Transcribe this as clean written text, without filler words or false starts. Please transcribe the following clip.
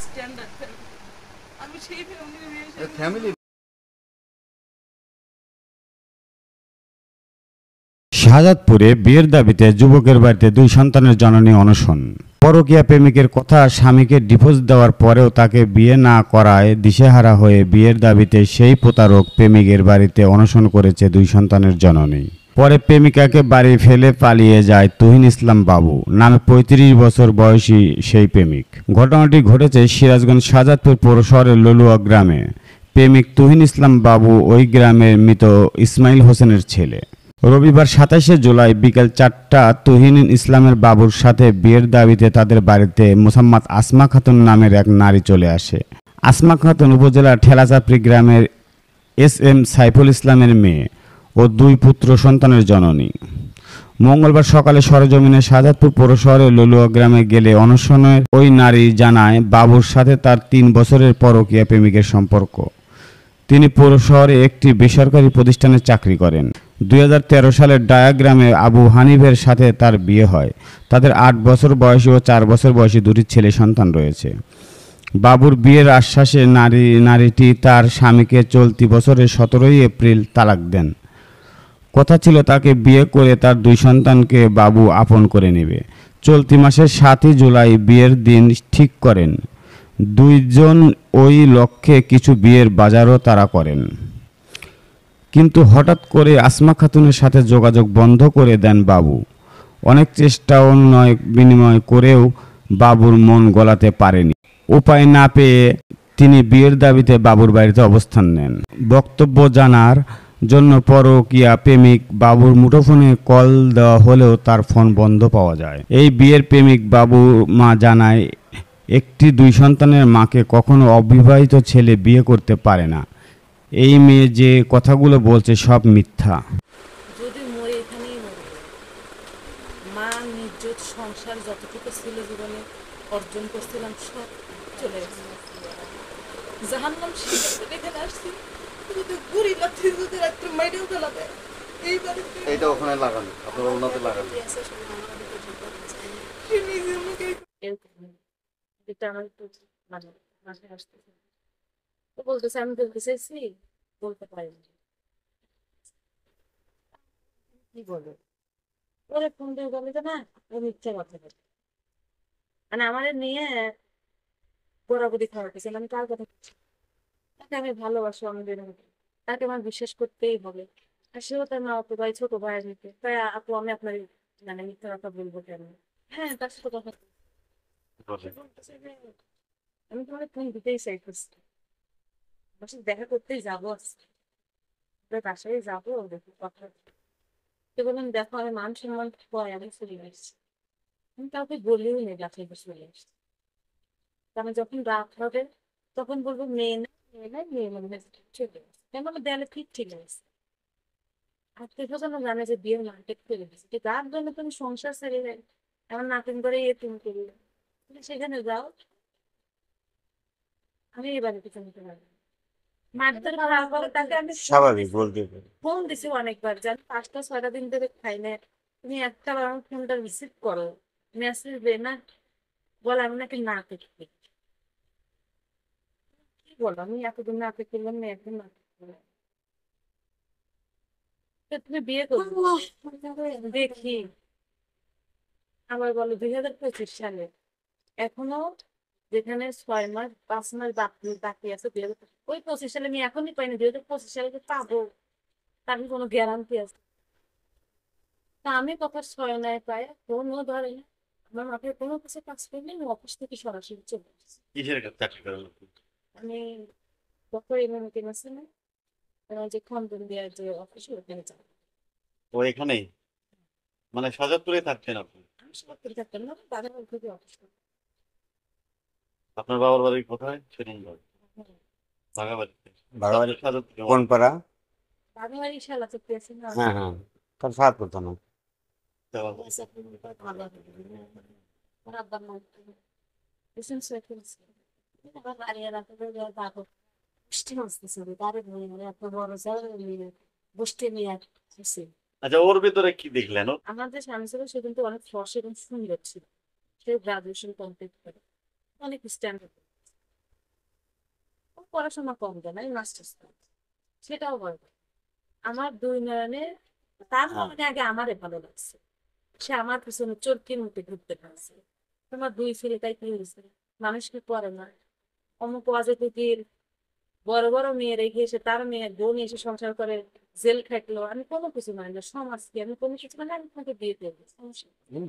Standard আমি সেই family শাহাদাতপুরে বিয়ের দাবিতে যুবকের বাড়িতে 2 সন্তানের জননী অনশন। পরকীয়া প্রেমিকের কথা স্বামীকে ডিভোর্স দেওয়ার পরেও তাকে বিয়ে না করায় দিশেহারা হয়ে বিয়ের দাবিতে সেই প্রতারক প্রেমিকের বাড়িতে অনশন করেছে 2 সন্তানের জননী। পরে প্রেমিকাকে বাড়ি ফেলে পালিয়ে যায় তুহিন ইসলাম বাবু নামে 35 বছর বয়সী সেই প্রেমিক। ঘটনাটি ঘটেছে সিরাজগঞ্জ শাহাদাতপুর পৌর শহরের ললুয়া গ্রামে। প্রেমিক তুহিন ইসলাম বাবু ওই গ্রামের মৃত ইসমাইল হোসেনের ছেলে। রবিবার 27শে জুলাই বিকেল 4টা তুহিন ইসলামের বাবুর সাথে বিয়ের দাবিতে তাদের বাড়িতে মোসাম্মদ আসমা খাতুন নামের এক নারী চলে আসে। আসমা খাতুন উপজেলার ঠেলাচাপড়ি গ্রামের SM সাইফুল ইসলামের মেয়ে ও 2 পুত্র সন্তানের জননী। মঙ্গলবার সকালে সরেজমিনে শাহাদাতপুর পৌর শহরের ললুয়া গ্রামে গেলে অনশনের ওই নারী জানায় বাবুর সাথে তার 3 বছরের পরকীয়া প্রেমিকের সম্পর্ক। তিনি পৌর শহরে একটি বেসরকারি প্রতিষ্ঠানে চাকরি করেন। 2013 সালের ডায়াগ্রামে আবু হানিফের সাথে তার বিয়ে হয়। তাদের 8 বছর বয়সী ও 4 বছর বয়সী 2টি ছেলে সন্তান রয়েছে। বাবুর বিয়ের আশ্বাসে নারীটি তার স্বামীকে চলতি বছরের 17 এপ্রিল তালাক দেন। কথা ছিল তাকে বিয়ে করে তার 2 সন্তানকে বাবু আপন করে নেবে। চলতি মাসের 7 জুলাই বিয়ের দিন ঠিক করেন। 2 জন ওই লক্ষ্যে কিছু বিয়ের বাজারও তারা করেন। কিন্তু হঠাৎ করে আসমা খাতুনের সাথে যোগাযোগ বন্ধ করে দেন বাবু। অনেক চেষ্টা অনুনয় বিনিময় করেও বাবুর মন গলাতে পারেনি। উপায় না পেয়ে তিনি বিয়ের দাবিতে বাবুর বাড়িতে অবস্থান নেন। বক্তব্য জানার জন্য পরকীয়া প্রেমিক বাবুর মুঠোফোনে কল দেওয়া হলেও তার ফোন বন্ধ পাওয়া যায়। এই বিয়ের প্রেমিক বাবু মা জানায় একটি 2 সন্তানের মাকে কখনো অবিবাহিত ছেলে বিয়ে করতে পারে না। এই মেয়ে যে কথাগুলো বলছে সব মিথ্যা। যদি মরে এখানেই মরবে। মা নির্জত সংসার যতটুকু ছিল জীবনে অর্জন করছিলাম সব চলে গেছে। জাহান্নাম শিখে এখানে আসছি যদি গুড়ি লাথি যদি একটা মাইডেও ফেলাবে এই বাড়িতে এইটা ওখানে লাগানো আপনার ওনাতে লাগানো নিজের মুখে এটা আমার একটু মাঝে মাঝে আসতেছে তো বলতেছে আমি বলতে চাইছি বলতে পারিনি কি বলে ওরে ফোন দিয়ে বলে যে না ও মিথ্যা কথা বলে মানে আমাদের নিয়ে বরাবরই খাওয়াতেছিল আমি কার কথা বলছি? তাকে আমি ভালোবাসি আমাদের তাকে আমার বিশ্বাস করতেই হবে আর সেও তার মা অত ভাই ছোট ভাইয়ের নিতে তাই আপু আমি আপনার মানে মিথ্যা কথা বলবো কেন হ্যাঁ তার সাথে কথা সে বলতেছে যে, আমি তোমাকে ফোন দিতেই চাইতেছি আমার সাথে দেখা করতেই যাবো আজকে ওদের বাসায় যাবো দেখো কথা তো বললাম দেখো আমি মান সম্মান পরে আমি চলে আসছি আমি কাউকে বলিও নেই বাসায় চলে আসছি আমি যখন রাত হবে তখন বলবো মেয়ে না মেয়ে না মেয়ে মনে হয় চলে আসছে কেন আমার দেয়ালে ঠিক ঠিক আছে আত্মীয় স্বজন জানে যে বিয়ের মার্কেট করে দিচ্ছে কিন্তু তার জন্য তুমি সংসার ছেড়ে যায় এমন নাটক করে তুমি করলে সেখানে যাও আমি এই বাড়িতে চলতে পারবো মারধর খাওয়ার পরে তাকে আমি স্বাভাবিক বলতে ফোন দিছি অনেকবার জান 5টা 6টা দিন ধরে খাই না তুমি একটা বার আমার ফোনটা রিসিভ করো মেসেজ দে না বলে আমি নাকি না করতে কি বলো আমি এতদিন না করলাম না একদিন না করলাম তুমি বিয়ে করবো দেখি আবার বলো 2025 সালে এখনো যেখানে 6 মাস 5 মাস বাকি আছে ওই 25 সালে আমি এখনই পাইনি 2025 সালে তো পাবো তার কি কোনো গ্যারান্টি আছে তা আমি কথা ছয় নাই পাই ফোনও ধরে না আমার মাথায় কোনো কিছু কাজ করলে আমি অফিস থেকে সরাসরি চলে আসছি কিসের চাকরি করেন আপনি? আমি ডক্টর মিটিং আছে না যে খন্দন দেওয়ার যে অফিস ওখানে যাবো ও এখানেই মানে শাহাদাতপুরে থাকতেন আপনি? আমি সরকারি থাকতাম না বাজার থেকে অফিস করতাম আপনার বাবার বাড়ি কোথায় সেদিন ভাগাবাড়িতে বাড়াবাড়ি শাহাদাতপুরে কোন পাড়া? বাঙালি শালা তো পেয়েছে না হ্যাঁ হ্যাঁ, তার সাথ করতো না। ভালো আমার আব্বার নাম রিসেন্ট সেকেন্ডস আবার বাড়িয়ে রাখতে দেখো বৃষ্টি হচ্ছে তারে ধরে এত বড় জায়গা বৃষ্টি নিয়ে আসছে আচ্ছা ওর ভিতরে কি দেখলেন ও? আমাদের স্বামী ছিল সে কিন্তু অনেক ফর্স এবং সুন্দর ছিল সে গ্রাজুয়েশন কমপ্লিট করে অনেক স্ট্যান্ডার্ড পড়াশোনা কম দেয় না, মাস্টার্স সেটাও ভয় পায়। আমার দুই নয়নে তার মনে আগে আমারে ভালো লাগছে, সে আমার পিছনে চরকির মধ্যে ঘুরতে পারছে। তোমার দুই ছেলে তাই কি হয়েছে, মানুষকে করে না, অমুক অজেতির বড় বড় মেয়ে রেখে এসে তার মেয়ে বোন এসে সংসার করে জেল খাটলো। আমি কোনো কিছু মানে না, সমাজকে আমি কোনো কিছু মানে আমি তোমাকে দিয়ে দেবো, সমস্যা নেই।